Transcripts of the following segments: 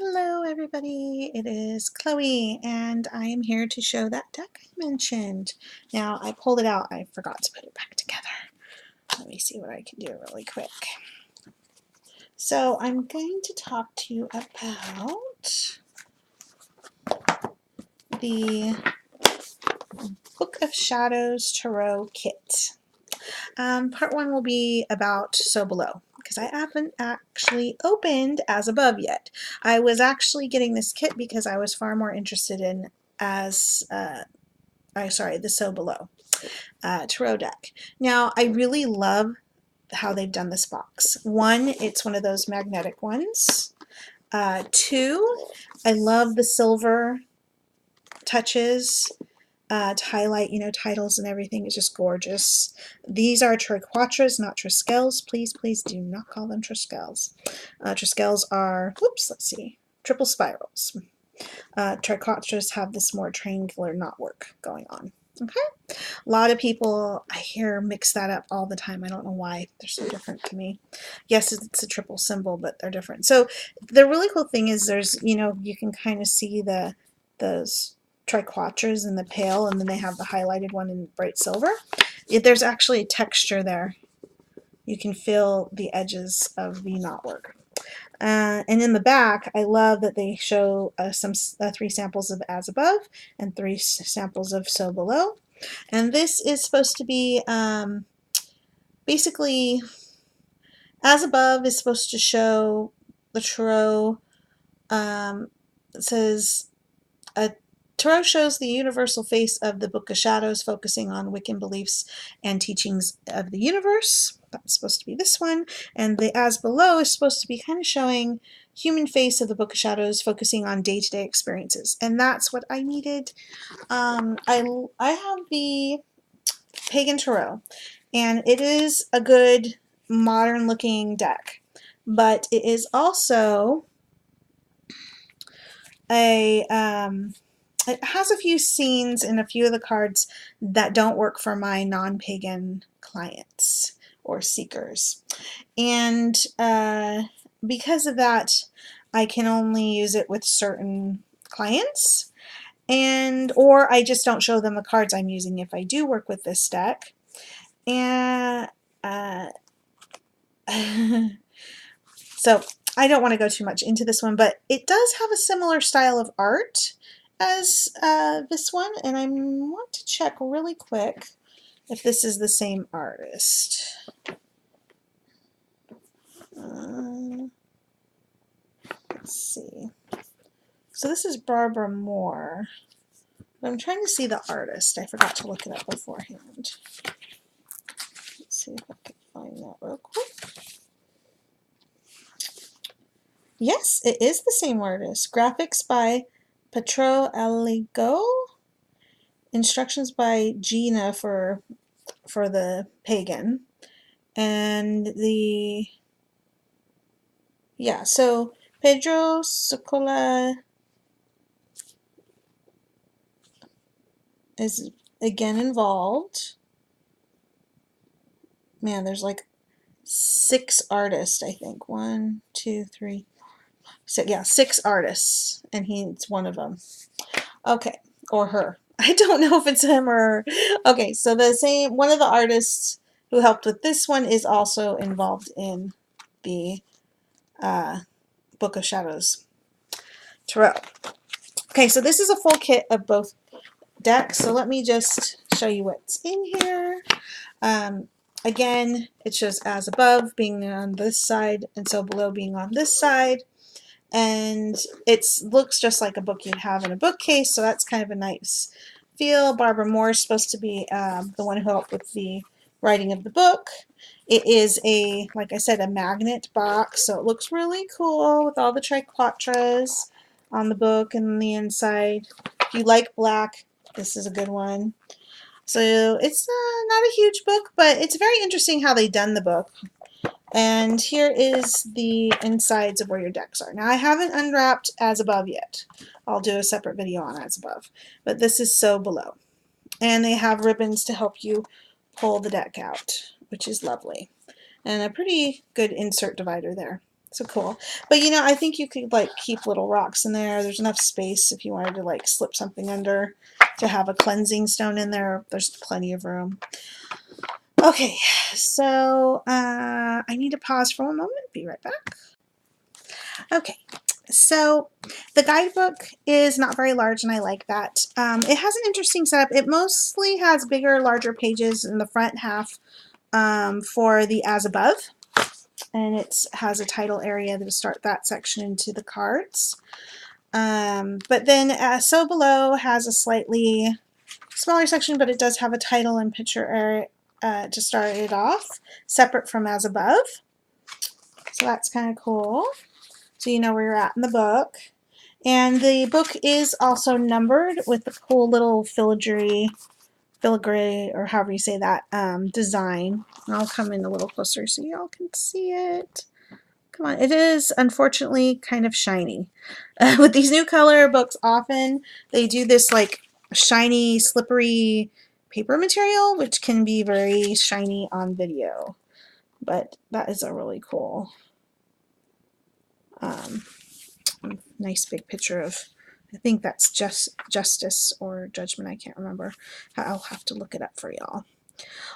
Hello everybody, it is Chloe and I am here to show that deck I mentioned. Now I pulled it out, I forgot to put it back together. Let me see what I can do really quick. So I'm going to talk to you about the Book of Shadows Tarot Kit. Part 1 will be about So Below, because I haven't actually opened As Above yet. I was actually getting this kit because I was far more interested in the So Below tarot deck. Now, I really love how they've done this box. One, it's one of those magnetic ones. Two, I love the silver touches to highlight, titles and everything. Is just gorgeous. These are triquatras, not triskells. Please, please do not call them triskells. Triskells are, triple spirals. Triquatras have this more triangular knotwork going on. Okay? A lot of people I hear mix that up all the time. I don't know why. They're so different to me. Yes, it's a triple symbol, but they're different. So the really cool thing is there's, you can kind of see those triquatras in the pale, and then they have the highlighted one in bright silver. There's actually a texture there. You can feel the edges of the knotwork. And in the back, I love that they show 3 samples of As Above and 3 samples of So Below. And this is supposed to be basically, As Above is supposed to show the tarot. It says, a tarot shows the universal face of the Book of Shadows, focusing on Wiccan beliefs and teachings of the universe. That's supposed to be this one. And the As Below is supposed to be kind of showing human face of the Book of Shadows, focusing on day-to-day experiences. And that's what I needed. I have the Pagan Tarot, and it is a good modern-looking deck. But it is also it has a few scenes in a few of the cards that don't work for my non-pagan clients or seekers. And because of that, I can only use it with certain clients, or I just don't show them the cards I'm using if I do work with this deck. And so I don't want to go too much into this one, but it does have a similar style of art as this one, and I want to check really quick if this is the same artist. Let's see. So this is Barbara Moore, but I'm trying to see the artist. I forgot to look it up beforehand. Let's see if I can find that real quick. Yes, it is the same artist. Graphics by Petro Aligo. Instructions by Gina for the Pagan. And so Pedro Socola is again involved. Man, there's like 6 artists, I think. 1, 2, 3. So yeah, 6 artists, and he's one of them. Okay, or her. I don't know if it's him or her. Okay, so one of the artists who helped with this one is also involved in the Book of Shadows Tarot. Okay, so this is a full kit of both decks, so let me just show you what's in here. Again, it shows As Above being on this side and So Below being on this side. And it looks just like a book you'd have in a bookcase, so that's kind of a nice feel. Barbara Moore is supposed to be the one who helped with the writing of the book. It is like I said, a magnet box, so it looks really cool with all the triquatras on the book and on the inside. If you like black, this is a good one. So it's not a huge book, but it's very interesting how they've done the book. And here is the insides of where your decks are. Now, I haven't unwrapped As Above yet. I'll do a separate video on As Above. But this is So Below. And they have ribbons to help you pull the deck out, which is lovely. And a pretty good insert divider there. So cool. But you know, I think you could like keep little rocks in there. There's enough space if you wanted to like slip something under to have a cleansing stone in there. There's plenty of room. Okay, so I need to pause for one moment. Be right back. Okay, so the guidebook is not very large, and I like that. It has an interesting setup. It mostly has bigger, larger pages in the front half for the as above, and it has a title area to start that section into the cards. But then So Below has a slightly smaller section, but it does have a title and picture area to start it off, separate from As Above. So that's kind of cool. So you know where you're at in the book. And the book is also numbered with the cool little filigree, or however you say that, design. And I'll come in a little closer so y'all can see it. Come on. It is, unfortunately, kind of shiny. With these new color books, often they do this like shiny, slippery paper material, which can be very shiny on video. But that is a really cool, nice big picture of, I think that's Justice or Judgment. I can't remember. I'll have to look it up for y'all.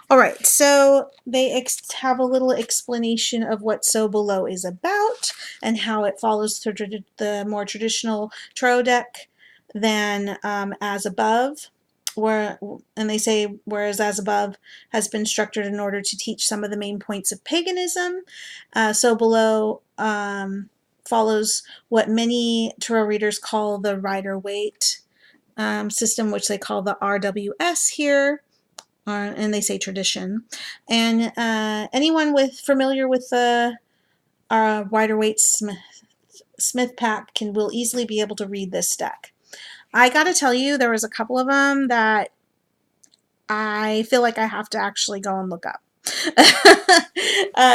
All right, so they have a little explanation of what So Below is about and how it follows the more traditional tarot deck than As Above. And they say, whereas As Above has been structured in order to teach some of the main points of paganism, So Below follows what many tarot readers call the Rider-Waite system, which they call the RWS here. And they say tradition. And anyone familiar with the Rider-Waite Smith pack will easily be able to read this deck. I got to tell you, there was a couple of them that I feel like I have to actually go and look up.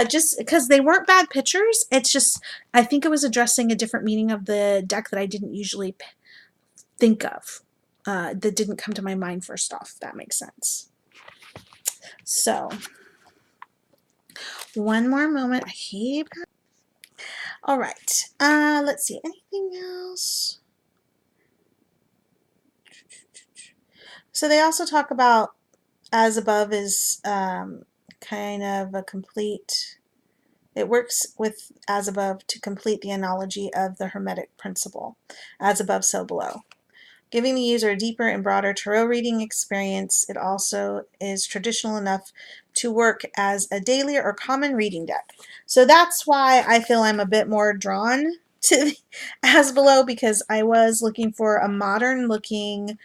Just because they weren't bad pictures. It's just, I think it was addressing a different meaning of the deck that I didn't usually think of. That didn't come to my mind first off, if that makes sense. So, one more moment. I keep. All right. Let's see. Anything else? So they also talk about As Above is kind of a complete. It works with As Above to complete the analogy of the Hermetic principle. As above, so below. Giving the user a deeper and broader tarot reading experience, it also is traditional enough to work as a daily or common reading deck. So that's why I feel I'm a bit more drawn to As Below, because I was looking for a modern looking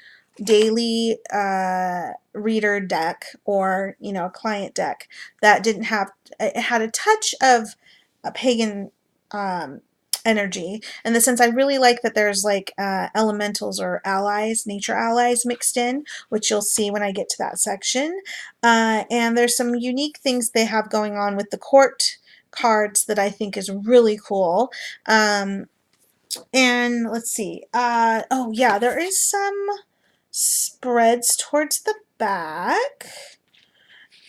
daily reader deck, or a client deck that didn't have, it had a touch of a pagan energy, in the sense I really like that there's like elementals or allies, nature allies mixed in, which you'll see when I get to that section. And there's some unique things they have going on with the court cards that I think is really cool. And let's see. Oh yeah, there is some spreads towards the back,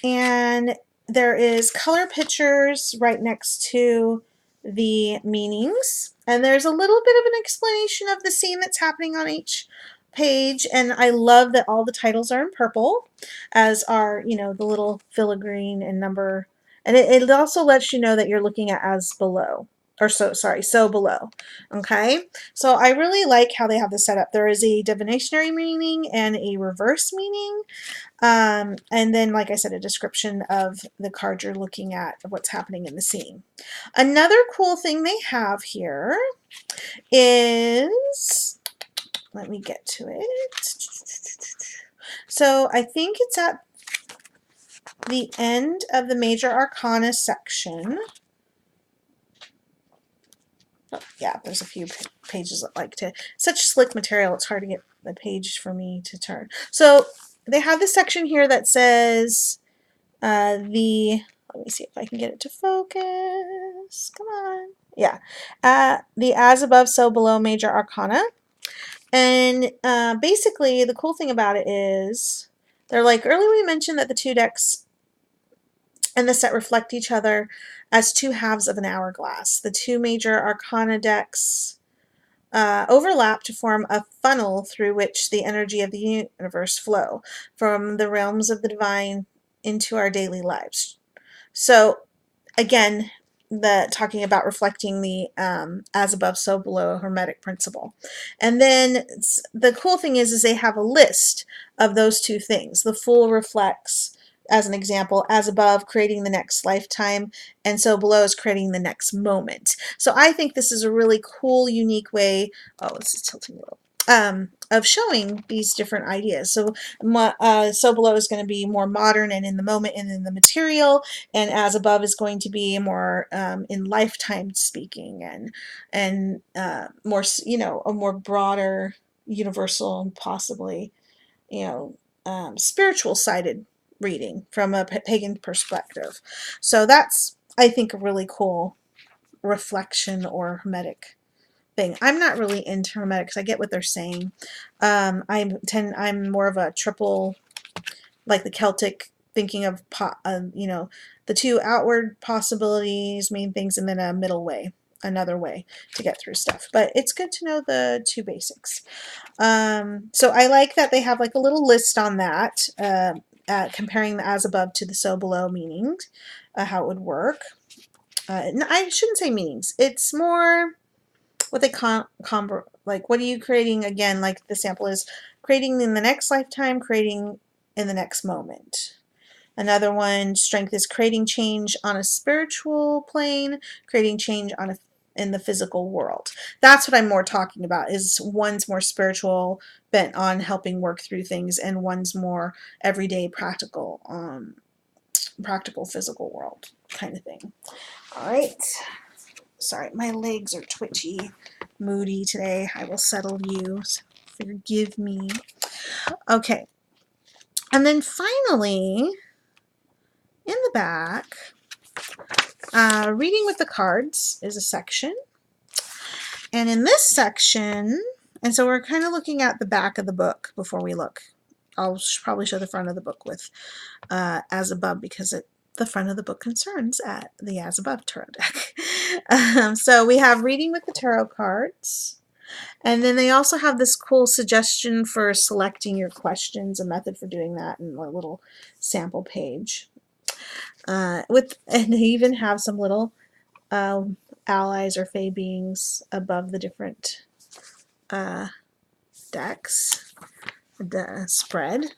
and there is color pictures right next to the meanings, and there's a little bit of an explanation of the scene that's happening on each page. And I love that all the titles are in purple, as are the little filigree and number, and it also lets you know that you're looking at As Below, or So Below. Okay, so I really like how they have this set up. There is a divinatory meaning and a reverse meaning. And then, like I said, a description of the card you're looking at, what's happening in the scene. Another cool thing they have here is, let me get to it. So I think it's at the end of the Major Arcana section. Oh, yeah, there's a few pages that like to, such slick material, it's hard to get the page for me to turn. So they have this section here that says let me see if I can get it to focus. Come on. Yeah. The As Above, So Below Major Arcana. And basically, the cool thing about it is, they're like, earlier we mentioned that the two decks and the set reflect each other as two halves of an hourglass. The two major arcana decks overlap to form a funnel through which the energy of the universe flow from the realms of the divine into our daily lives. So again, the talking about reflecting the as above, so below hermetic principle. And then the cool thing is they have a list of those two things. The Fool reflects, as an example, as above, creating the next lifetime, and so below is creating the next moment. So I think this is a really cool, unique way. Oh, this is tilting a little. Of showing these different ideas. So so below is going to be more modern and in the moment and in the material, and as above is going to be more in lifetime speaking and more, you know, a more broader, universal, and possibly, you know, spiritual sided reading from a pagan perspective. So that's, I think, a really cool reflection or hermetic thing. I'm not really into hermetics. I get what they're saying. I'm more of a triple, like the Celtic, thinking of you know, the two outward possibilities, main things, and then a middle way, another way to get through stuff. But it's good to know the two basics. So I like that they have like a little list on that, comparing the as above to the so below meanings, how it would work. I shouldn't say meanings. It's more what they like, what are you creating again? Like the sample is creating in the next lifetime, creating in the next moment. Another one, strength, is creating change on a spiritual plane, creating change on in the physical world. That's what I'm more talking about, is one's more spiritual, bent on helping work through things, and one's more everyday practical, practical physical world kind of thing. All right. Sorry, my legs are twitchy, moody today. I will settle you, so forgive me. Okay. And then finally, in the back, reading with the cards is a section. And in this section, and so we're kind of looking at the back of the book before we look. I'll probably show the front of the book with as above, because the front of the book concerns at the as above tarot deck. So we have reading with the tarot cards. And then they also have this cool suggestion for selecting your questions, a method for doing that, and a little sample page. And they even have some little allies or fae beings above the different decks, the spread.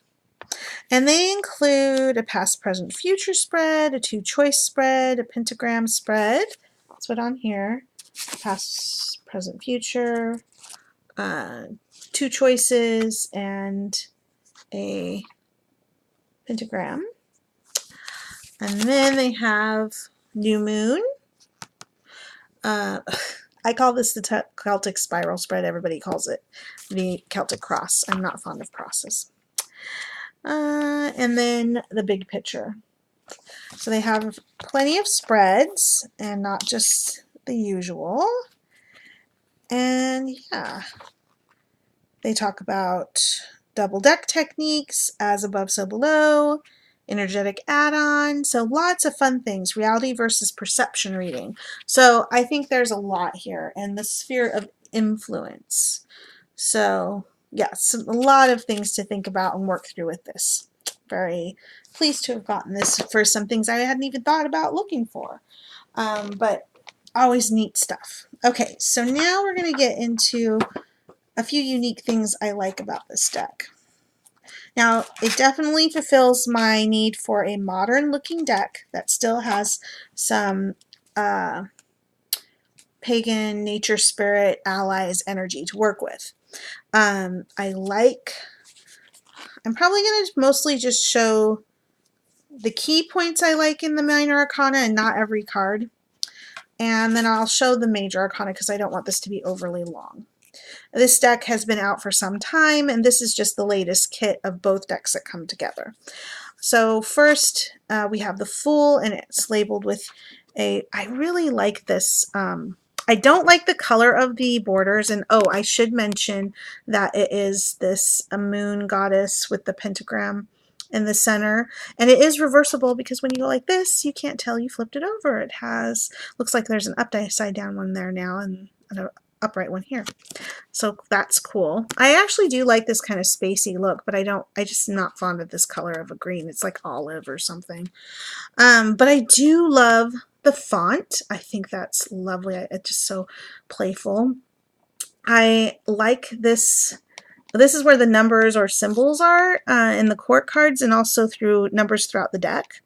And they include a past, present, future spread, a two-choice spread, a pentagram spread. That's what on here. Past, present, future, two choices, and a pentagram. And then they have new moon. I call this the Celtic spiral spread. Everybody calls it the Celtic cross. I'm not fond of crosses. And then the big picture. So they have plenty of spreads and not just the usual. And yeah, they talk about double deck techniques, as above, so below, energetic add-on. So lots of fun things. Reality versus perception reading. So I think there's a lot here, and the sphere of influence. So yes, a lot of things to think about and work through with this. Very pleased to have gotten this for some things I hadn't even thought about looking for. But always neat stuff. Okay, so now we're going to get into a few unique things I like about this deck. Now, it definitely fulfills my need for a modern looking deck that still has some pagan nature, spirit, allies, energy to work with. I'm probably going to mostly just show the key points I like in the minor arcana and not every card. And then I'll show the major arcana because I don't want this to be overly long. This deck has been out for some time, and this is just the latest kit of both decks that come together. So first, we have the Fool, and it's labeled with I really like this. I don't like the color of the borders, and oh, I should mention that it is this a moon goddess with the pentagram in the center, and it is reversible because when you go like this, you can't tell you flipped it over. It has, looks like there's an upside down one there now and an upright one here. So that's cool. I actually do like this kind of spacey look, but I just not fond of this color of a green. It's like olive or something. But I do love the font. I think that's lovely. It's just so playful. I like this. This is where the numbers or symbols are in the court cards, and also through numbers throughout the deck.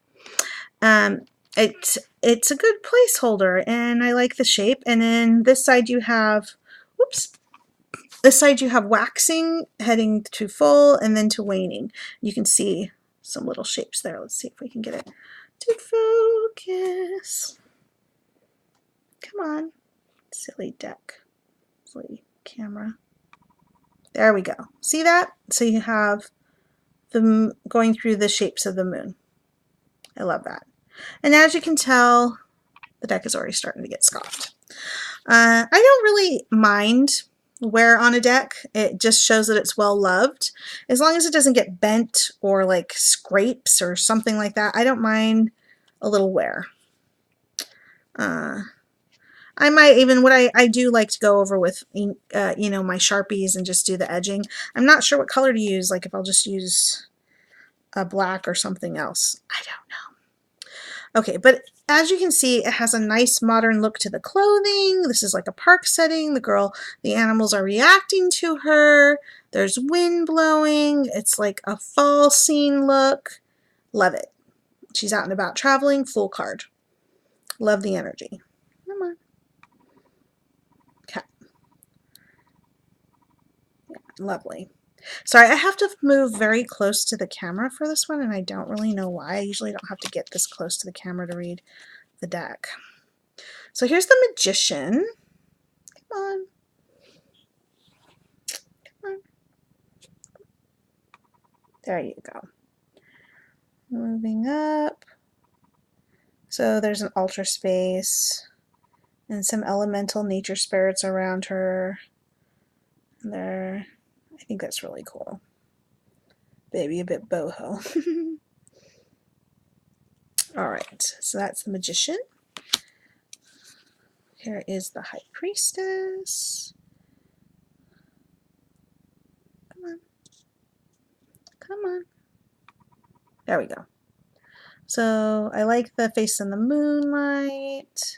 It's a good placeholder, and I like the shape. And then this side you have, whoops, this side you have waxing heading to full and then to waning. You can see some little shapes there. Let's see if we can get it to focus. Come on, silly deck, silly camera. There we go. See that? So you have the going through the shapes of the moon. I love that. And as you can tell, the deck is already starting to get scoffed. I don't really mind wear on a deck. It just shows that it's well loved. As long as it doesn't get bent or like scrapes or something like that, I don't mind a little wear. I might even, what I do like to go over with, you know, my Sharpies and just do the edging. I'm not sure what color to use, like if I'll just use a black or something else. I don't know. Okay, but as you can see, it has a nice modern look to the clothing. This is like a park setting. The animals are reacting to her. There's wind blowing. It's like a fall scene look. Love it. She's out and about traveling, full card. Love the energy. Come on. Okay. Yeah, lovely. Sorry, I have to move very close to the camera for this one, and I don't really know why. I usually don't have to get this close to the camera to read the deck. So here's the Magician. Come on. Come on. There you go. Moving up. So there's an altar space and some elemental nature spirits around her. There. I think that's really cool. Maybe a bit boho. Alright, so that's the Magician. Here is the High Priestess. Come on. Come on. There we go. So I like the face in the moonlight.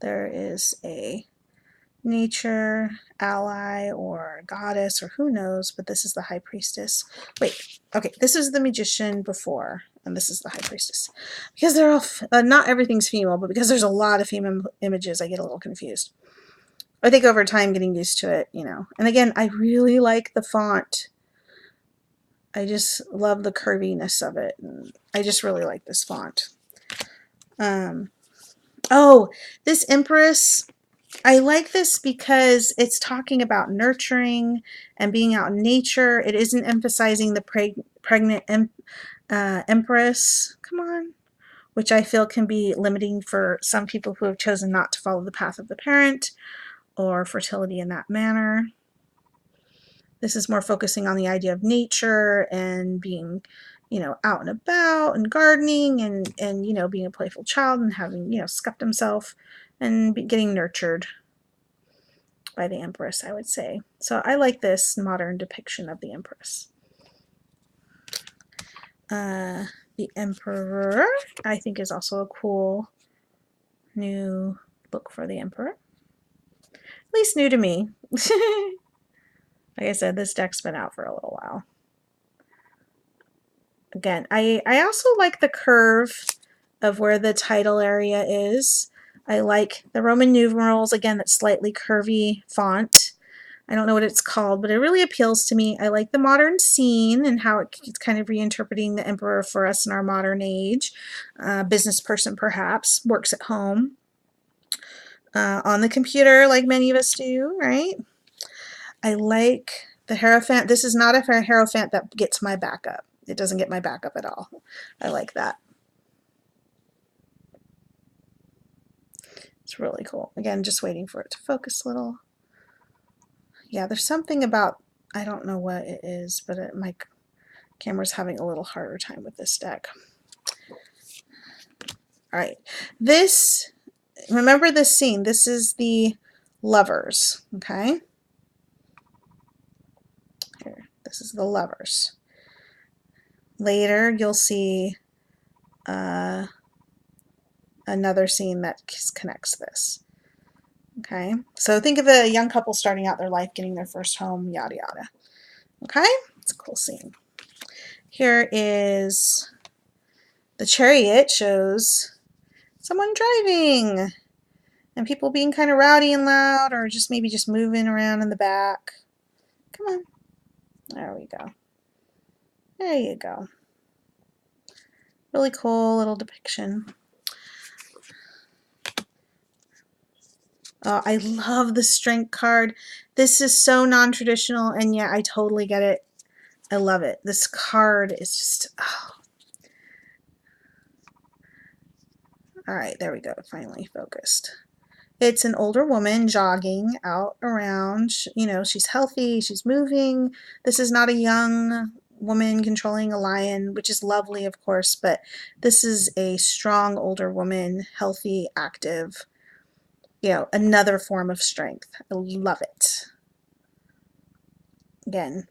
There is a nature ally or goddess or who knows, but this is the High Priestess. Wait, okay, this is the Magician before, and this is the High Priestess. Because they're all, not everything's female, but because there's a lot of female images, I get a little confused. I think over time getting used to it, you know. And again, I really like the font. I just love the curviness of it. And I just really like this font. Oh, this Empress, I like this because it's talking about nurturing and being out in nature. It isn't emphasizing the pregnant Empress. Come on. Which I feel can be limiting for some people who have chosen not to follow the path of the parent or fertility in that manner. This is more focusing on the idea of nature and being, you know, out and about and gardening and you know, being a playful child and having, you know, scuffed himself and getting nurtured by the Empress, I would say. So I like this modern depiction of the Empress. The Emperor, I think, is also a cool new look for the Emperor. At least new to me. Like I said, this deck's been out for a little while. Again, I also like the curve of where the title area is. I like the Roman numerals, again, that slightly curvy font. I don't know what it's called, but it really appeals to me. I like the modern scene and how it's kind of reinterpreting the Emperor for us in our modern age. Business person, perhaps, works at home. On the computer, like many of us do, right? I like the Hierophant. This is not a Hierophant that gets my back up. It doesn't get my back up at all. I like that. It's really cool. Again, just waiting for it to focus a little. Yeah, there's something about, I don't know what it is, but Camera's having a little harder time with this deck. All right, this, remember this scene, this is the lovers, okay? Here, this is the lovers. Later, you'll see another scene that connects this. Okay, so think of a young couple starting out their life, getting their first home, yada yada. Okay, it's a cool scene. Here is the Chariot, shows someone driving and people being kind of rowdy and loud, or just maybe just moving around in the back. Come on. There we go. There you go. Really cool little depiction. Oh, I love the Strength card. This is so non-traditional, and yeah, I totally get it. I love it. This card is just, oh. All right, there we go. Finally focused. It's an older woman jogging out around. You know, she's healthy. She's moving. This is not a young woman controlling a lion, which is lovely, of course, but this is a strong older woman, healthy, active. You know, another form of strength. I love it. Again.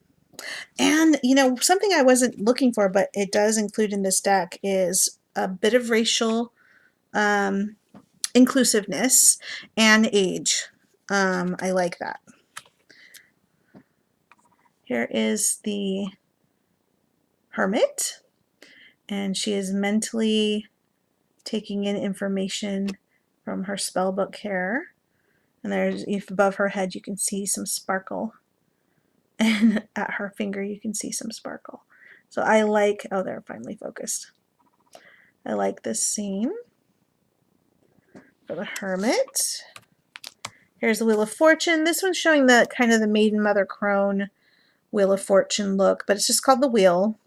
And, you know, something I wasn't looking for, but it does include in this deck, is a bit of racial inclusiveness and age. I like that. Here is the Hermit, and she is mentally taking in information from her spell book here. And there's, if above her head you can see some sparkle, and at her finger you can see some sparkle. So I like, oh, they're finally focused. I like this scene for the Hermit. Here's the Wheel of Fortune. This one's showing the kind of the Maiden Mother Crone Wheel of Fortune look, but it's just called the Wheel.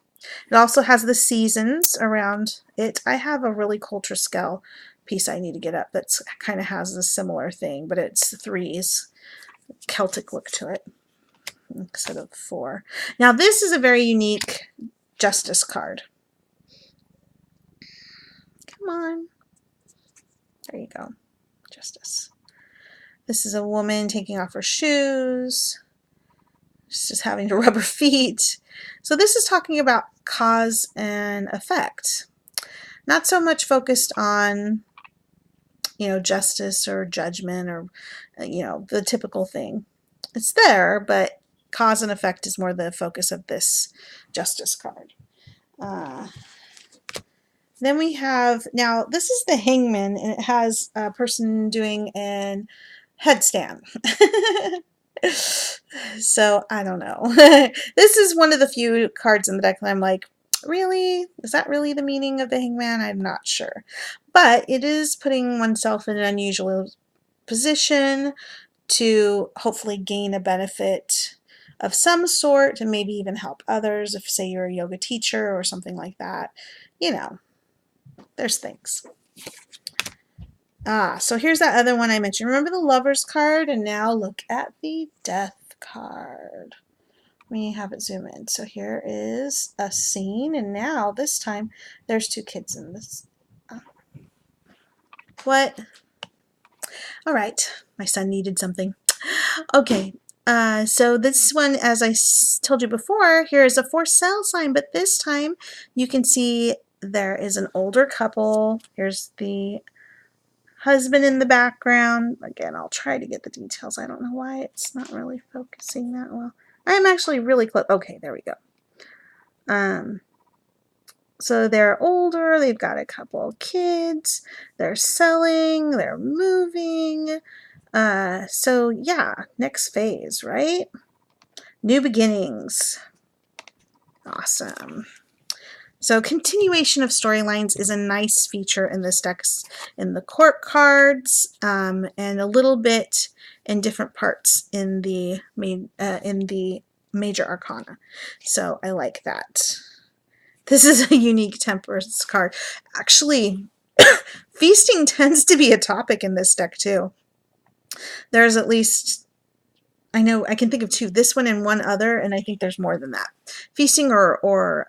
It also has the seasons around it. I have a really cool Triskel piece I need to get up that kind of has a similar thing, but it's threes, Celtic look to it instead of 4. Now this is a very unique Justice card. Come on. There you go. Justice. This is a woman taking off her shoes. She's just having to rub her feet. So this is talking about cause and effect. Not so much focused on, you know, justice or judgment or, you know, the typical thing. It's there, but cause and effect is more the focus of this Justice card. Then we have, now this is the Hangman, and it has a person doing an headstand. So I don't know. This is one of the few cards in the deck that I'm like, really? Is that really the meaning of the Hangman? I'm not sure. But it is putting oneself in an unusual position to hopefully gain a benefit of some sort and maybe even help others if, say, you're a yoga teacher or something like that. You know, there's things. So here's that other one I mentioned. Remember the Lovers card? And now look at the Death card. Let me have it zoom in. So here is a scene, and now this time there's 2 kids in this. What? All right, my son needed something. Okay, so this one, as I told you before, here is a for sale sign, but this time you can see there is an older couple. Here's the husband in the background. Again, I'll try to get the details. I don't know why it's not really focusing that well. I'm actually really close. Okay, there we go. So they're older, they've got a couple of kids, they're selling, they're moving. So yeah, next phase, right? New beginnings. Awesome. So continuation of storylines is a nice feature in this deck, in the court cards, and a little bit in different parts in the major arcana. So I like that. This is a unique Temperance card. Actually, feasting tends to be a topic in this deck too. There's at least I know I can think of two, this one and one other, and I think there's more than that. Feasting or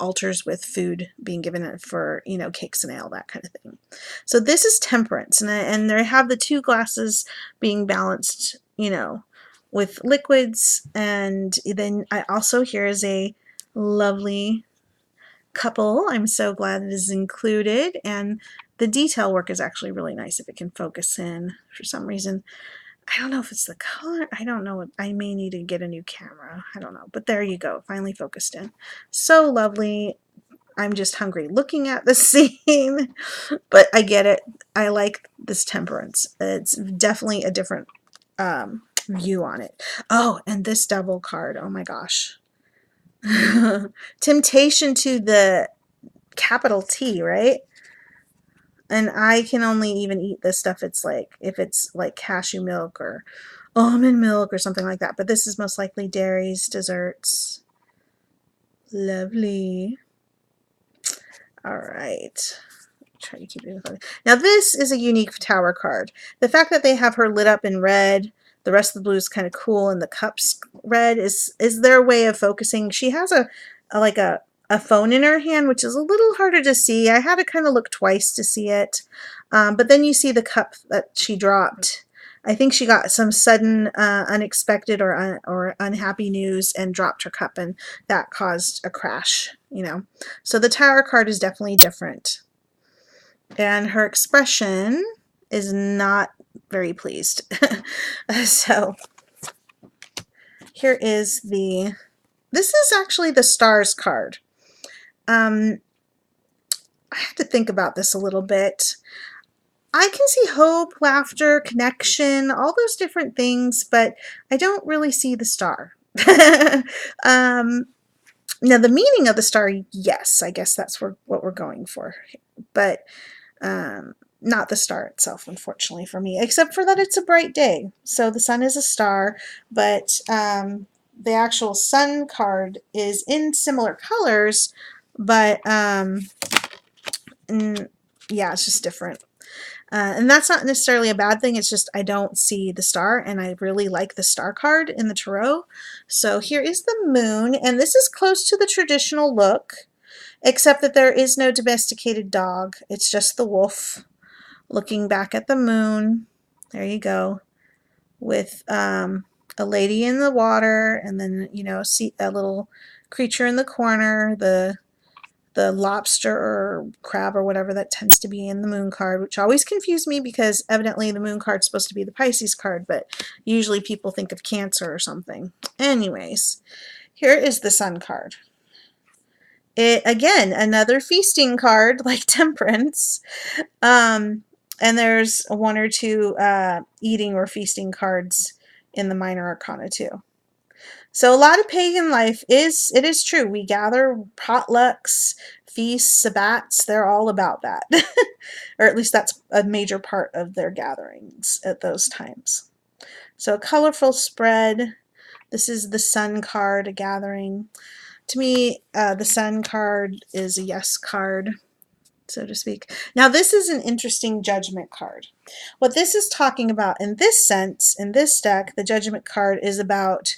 altars with food being given for, you know, cakes and ale, that kind of thing. So this is temperance, and they have the two glasses being balanced, you know, with liquids. And then I also, here is a lovely couple. I'm so glad it is included, and the detail work is actually really nice if it can focus in for some reason. I don't know if it's the color. I don't know. I may need to get a new camera. I don't know. But there you go. Finally focused in. So lovely. I'm just hungry looking at the scene. But I get it. I like this temperance. It's definitely a different view on it. Oh, and this devil card. Oh my gosh. Temptation to the capital T, right? And I can only even eat this stuff if it's like cashew milk or almond milk or something like that. But this is most likely dairies, desserts. Lovely. All right. Try to keep it in. Now this is a unique tower card. The fact that they have her lit up in red, the rest of the blue is kind of cool, and the cups red is their way of focusing. She has a phone in her hand, which is a little harder to see. I had to kind of look twice to see it. But then you see the cup that she dropped. I think she got some sudden, unexpected or unhappy news and dropped her cup, and that caused a crash, you know. So the Tower card is definitely different. And her expression is not very pleased. So here is this is actually the Stars card. I had to think about this a little bit. I can see hope, laughter, connection, all those different things, but I don't really see the star. Now, the meaning of the star, yes, I guess that's what we're going for. But not the star itself, unfortunately, for me, except for that it's a bright day. So the sun is a star, but the actual sun card is in similar colors, but yeah, it's just different. And that's not necessarily a bad thing. It's just I don't see the star, and I really like the star card in the tarot. So here is the moon, and this is close to the traditional look, except that there is no domesticated dog. It's just the wolf looking back at the moon. There you go. With a lady in the water, and then, you know, see a little creature in the corner, the lobster or crab or whatever that tends to be in the moon card, which always confused me because evidently the moon card is supposed to be the Pisces card, but usually people think of Cancer or something. Anyways, here is the sun card. It, again, another feasting card like Temperance. And there's one or two eating or feasting cards in the minor arcana too. So a lot of pagan life it is true. We gather potlucks, feasts, sabbats, they're all about that. Or at least that's a major part of their gatherings at those times. So a colorful spread. This is the sun card, a gathering. To me, the sun card is a yes card, so to speak. Now this is an interesting judgment card. What this is talking about in this sense, in this deck, the judgment card is about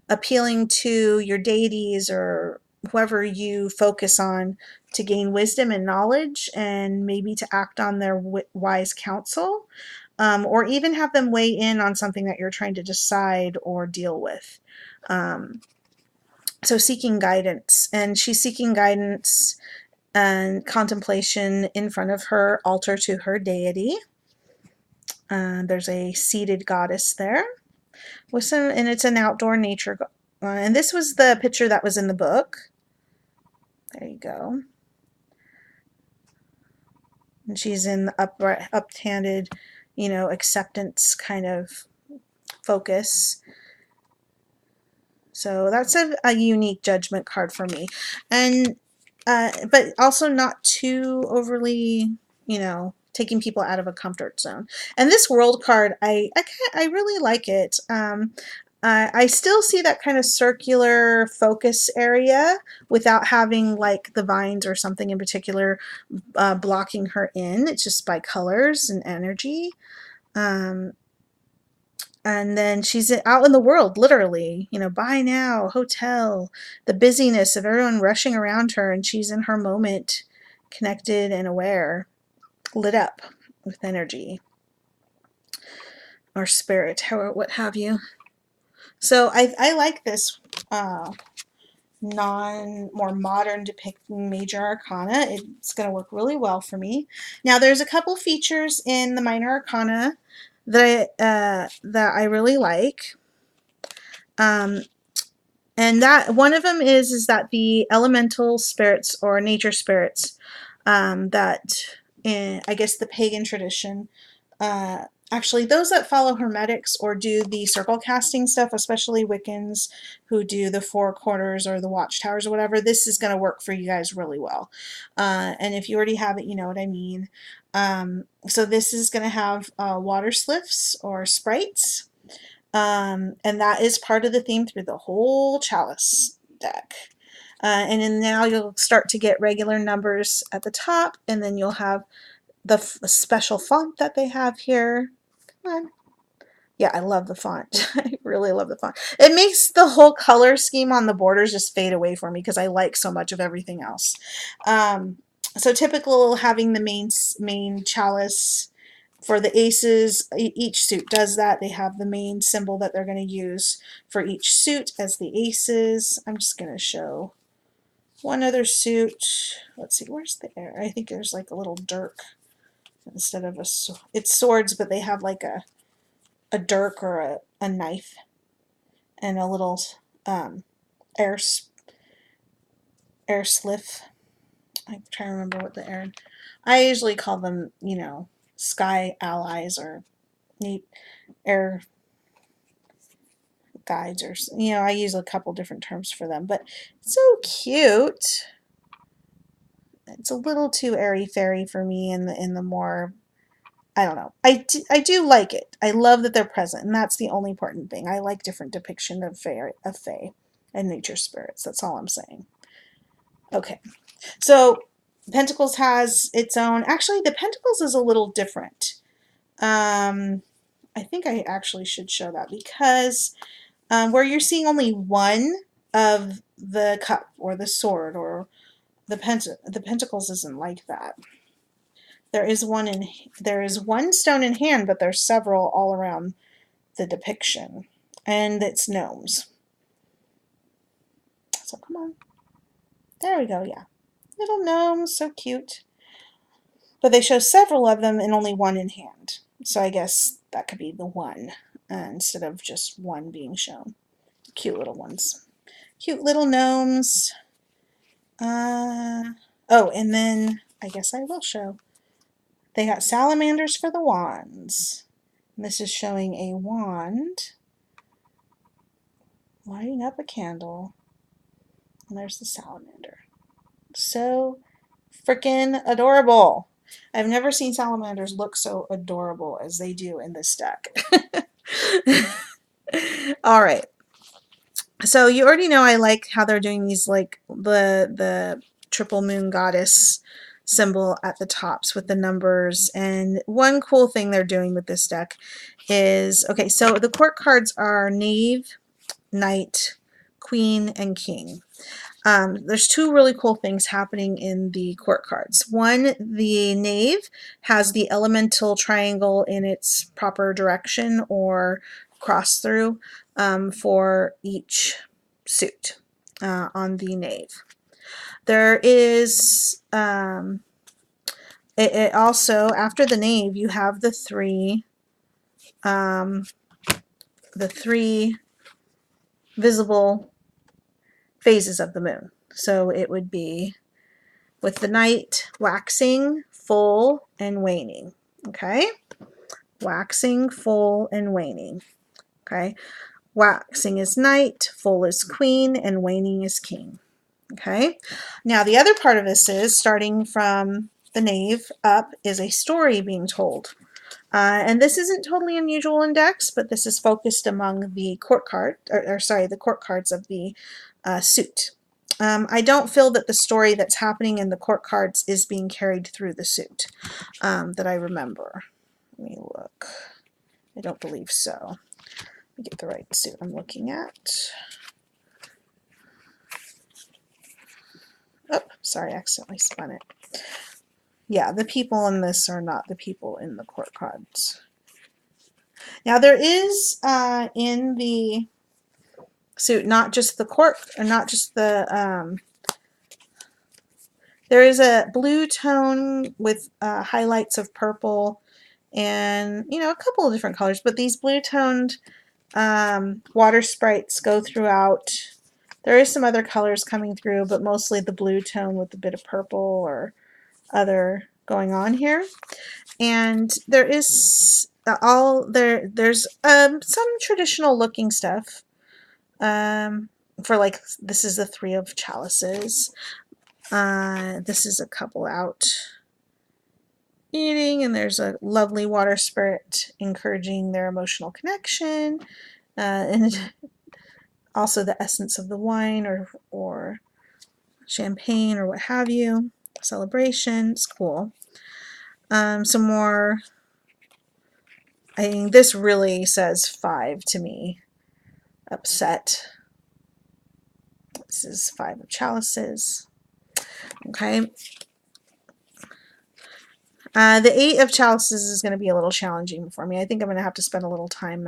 appealing to your deities or whoever you focus on to gain wisdom and knowledge, and maybe to act on their wise counsel, or even have them weigh in on something that you're trying to decide or deal with. So seeking guidance, and she's seeking guidance and contemplation in front of her altar to her deity. There's a seated goddess there with some, and it's an outdoor nature. And this was the picture that was in the book. There you go. And she's in the up-handed, you know, acceptance kind of focus. So that's a unique judgment card for me. And but also not too overly, you know, taking people out of a comfort zone. And this world card, I really like it. I still see that kind of circular focus area without having like the vines or something in particular blocking her in. It's just by colors and energy. And then she's out in the world, literally, you know, buy now, hotel, the busyness of everyone rushing around her, and she's in her moment, connected and aware, lit up with energy or spirit, or what have you. So I like this more modern depicting major arcana. It's going to work really well for me. Now there's a couple features in the minor arcana that I really like. And that one of them is that the elemental spirits or nature spirits that in, I guess, the pagan tradition, actually those that follow hermetics or do the circle casting stuff, especially Wiccans who do the four quarters or the watchtowers or whatever, this is going to work for you guys really well. And if you already have it, you know what I mean. So this is going to have water sliffs or sprites. And that is part of the theme through the whole chalice deck. And then now you'll start to get regular numbers at the top, and then you'll have the special font that they have here. Come on. Yeah, I love the font. I really love the font. It makes the whole color scheme on the borders just fade away for me because I like so much of everything else. So typical having the main chalice. For the aces, each suit does that. They have the main symbol that they're going to use for each suit as the aces. I'm just going to show one other suit. Let's see, where's the air? I think there's like a little dirk instead of a sword. It's swords, but they have like a dirk or a knife and a little air sliff. I'm trying to remember what the air. I usually call them, you know, sky allies or neat air guides, or you know, I use a couple different terms for them, but it's so cute. It's a little too airy fairy for me in the more, I don't know. I do like it. I love that they're present, and that's the only important thing. I like different depiction of fae and nature spirits. That's all I'm saying. Okay, so Pentacles has its own. Actually, the Pentacles is a little different. I think I actually should show that because where you're seeing only one of the cup or the sword or the pentacles isn't like that. There is one stone in hand, but there's several all around the depiction, and it's gnomes. So come on, there we go. Yeah, little gnomes, so cute. But they show several of them and only one in hand. So I guess that could be the one instead of just one being shown. Cute little ones. Cute little gnomes. Oh, and then I guess I will show. They got salamanders for the wands. And this is showing a wand lighting up a candle. And there's the salamander. So freaking adorable. I've never seen salamanders look so adorable as they do in this deck. All right. So you already know I like how they're doing these, like the triple moon goddess symbol at the tops with the numbers. And one cool thing they're doing with this deck is, okay, so the court cards are knave, knight, queen, and king. There's two really cool things happening in the court cards. One, the knave has the elemental triangle in its proper direction or cross through for each suit on the knave. There is it also, after the knave, you have the three visible phases of the moon. So it would be with the night waxing, full, and waning. Okay? Waxing, full, and waning. Okay? Waxing is night, full is queen, and waning is king. Okay? Now the other part of this is, starting from the knave up, is a story being told. And this isn't totally unusual in decks, but this is focused among the court card, the court cards of the suit. I don't feel that the story that's happening in the court cards is being carried through the suit that I remember. Let me look. I don't believe so. me get the right suit I'm looking at. Oh, sorry, I accidentally spun it. Yeah, the people in this are not the people in the court cards. Now there is in the suit not just the court, or not just the there is a blue tone with highlights of purple and, you know, a couple of different colors, but these blue toned water sprites go throughout. There is some other colors coming through, but mostly the blue tone with a bit of purple or other going on here. And there is there's some traditional looking stuff. For like, this is the Three of Chalices. This is a couple out eating, and there's a lovely water spirit encouraging their emotional connection, and also the essence of the wine or champagne or what have you. Celebration. It's cool. Some more. I mean, this really says 5 to me. Upset. This is 5 of Chalices. Okay. The 8 of Chalices is going to be a little challenging for me. I think I'm going to have to spend a little time.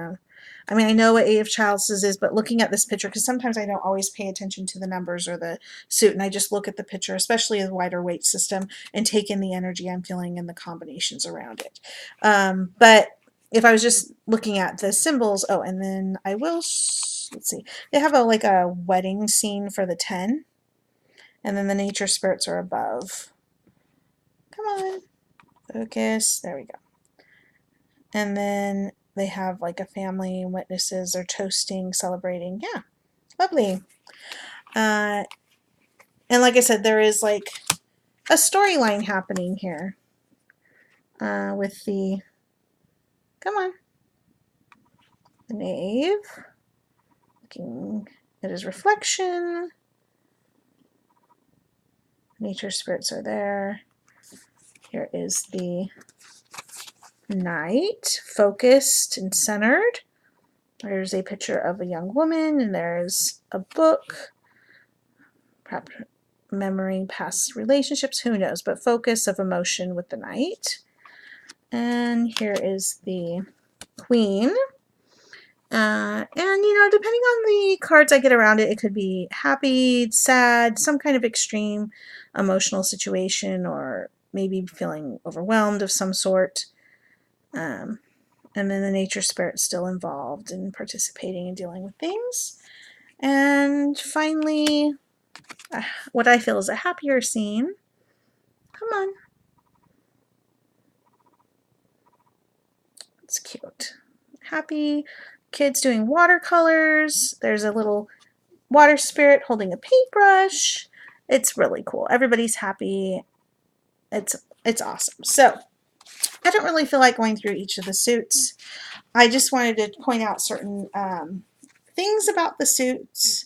I mean, I know what 8 of Chalices is, but looking at this picture, because sometimes I don't always pay attention to the numbers or the suit, and I just look at the picture, especially the wider weight system, and take in the energy I'm feeling and the combinations around it. But if I was just looking at the symbols, oh, and then I will, let's see, they have like a wedding scene for the 10, and then the nature spirits are above. Come on. Focus. There we go. And then they have like a family and witnesses are toasting, celebrating. Yeah, lovely. And like I said, there is like a storyline happening here with the, come on, the knave, looking at his reflection. Nature spirits are there. Here is the knight, focused and centered. There's a picture of a young woman, and there's a book, perhaps memory, past relationships, who knows, but focus of emotion with the knight. And here is the queen. And, you know, depending on the cards I get around it, it could be happy, sad, some kind of extreme emotional situation, or maybe feeling overwhelmed of some sort. And then the nature spirit still involved in participating and dealing with things. And finally, what I feel is a happier scene. Come on. It's cute. Happy kids doing watercolors. There's a little water spirit holding a paintbrush. It's really cool. Everybody's happy. It's awesome. So I don't really feel like going through each of the suits. I just wanted to point out certain things about the suits,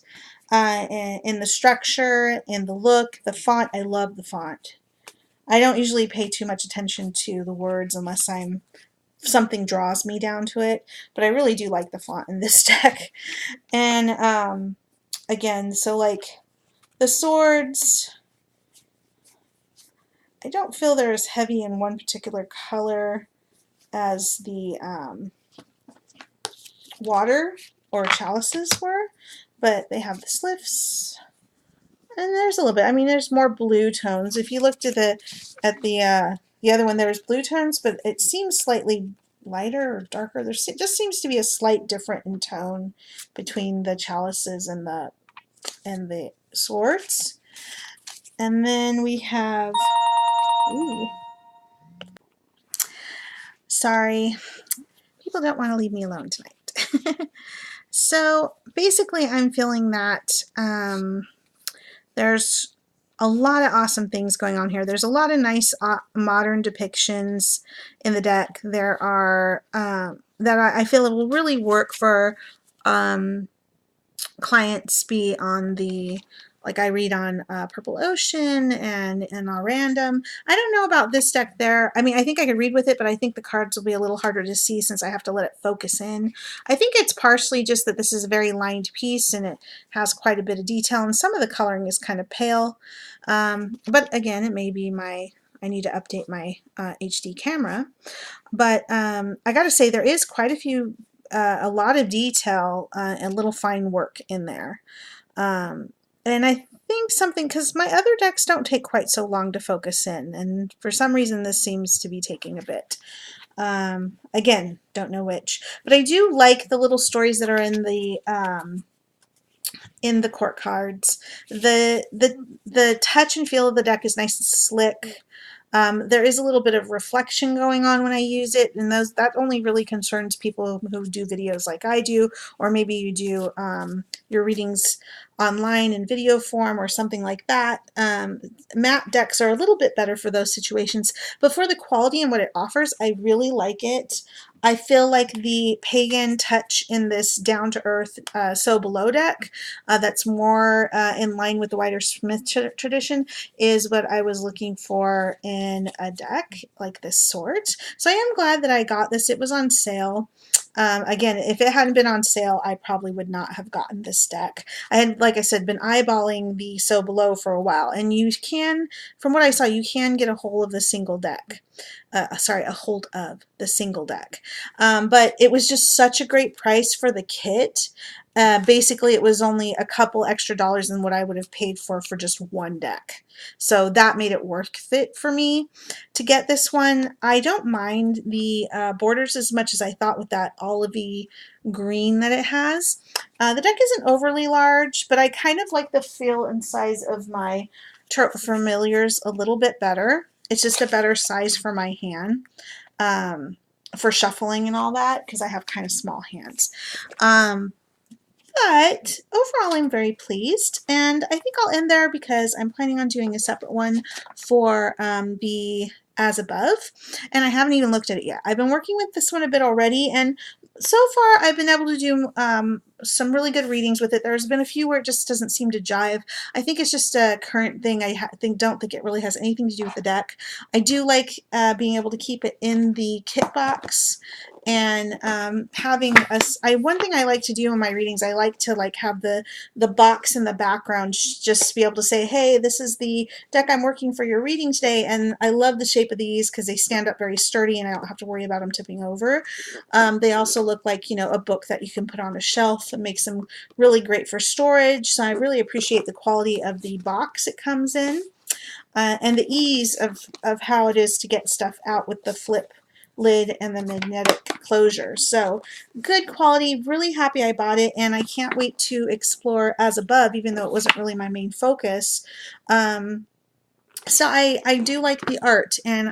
in the structure, in the look, the font. I love the font. I don't usually pay too much attention to the words unless something draws me down to it, but I really do like the font in this deck. And again, so like the swords, I don't feel they're as heavy in one particular color as the water or chalices were, but they have the slips, and there's a little bit. I mean, there's more blue tones. If you looked at the other one, there was blue tones, but it seems slightly lighter or darker. There just seems to be a slight difference in tone between the chalices and the swords. And then we have, ooh, sorry, people don't want to leave me alone tonight. So basically, I'm feeling that there's a lot of awesome things going on here. There's a lot of nice modern depictions in the deck. There are that I feel it will really work for clients be on the like I read on Purple Ocean and on Random. I don't know about this deck there. I mean, I think I could read with it, but I think the cards will be a little harder to see since I have to let it focus in. I think it's partially just that this is a very lined piece and it has quite a bit of detail, and some of the coloring is kind of pale. But again, it may be I need to update my HD camera. But I got to say, there is quite a lot of detail and little fine work in there. And I think something, because my other decks don't take quite so long to focus in, and for some reason this seems to be taking a bit. Again, don't know which, but I do like the little stories that are in the court cards. The touch and feel of the deck is nice and slick. There is a little bit of reflection going on when I use it, and that only really concerns people who do videos like I do, or maybe you do your readings online in video form or something like that. Matte decks are a little bit better for those situations, but for the quality and what it offers, I really like it. I feel like the Pagan touch in this down-to-earth So Below deck that's more in line with the Wider Smith tradition is what I was looking for in a deck like this sort. So I am glad that I got this. It was on sale. Again, if it hadn't been on sale, I probably would not have gotten this deck. I had, like I said, been eyeballing the So Below for a while, and you can, from what I saw, you can get a hold of the single deck. Sorry, a hold of the single deck. But it was just such a great price for the kit. Basically, it was only a couple extra dollars than what I would have paid for just one deck. So that made it worth it for me to get this one. I don't mind the borders as much as I thought with that olivey green that it has. The deck isn't overly large, but I kind of like the feel and size of my Tarot Familiars a little bit better. It's just a better size for my hand, for shuffling and all that, because I have kind of small hands. But overall, I'm very pleased, and I think I'll end there because I'm planning on doing a separate one for the As Above, and I haven't even looked at it yet. I've been working with this one a bit already, and so far I've been able to do some really good readings with it. There's been a few where it just doesn't seem to jive. I think it's just a current thing. I don't think it really has anything to do with the deck. I do like being able to keep it in the kit box, and having one thing I like to do in my readings, I like to have the box in the background, just to be able to say, hey, this is the deck I'm working for your reading today. And I love the shape of these because they stand up very sturdy and I don't have to worry about them tipping over. They also look like, you know, a book that you can put on a shelf. It makes them really great for storage. So I really appreciate the quality of the box it comes in, and the ease of how it is to get stuff out with the flip lid and the magnetic closure. So good quality, really happy I bought it, and I can't wait to explore As Above, even though it wasn't really my main focus. So I do like the art, and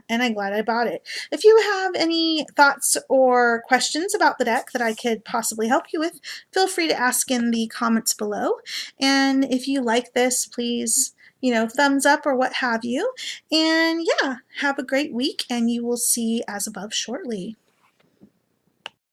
I'm glad I bought it. If you have any thoughts or questions about the deck that I could possibly help you with, feel free to ask in the comments below. And if you like this, please, you know, thumbs up or what have you. And yeah, have a great week, and you will see As Above shortly.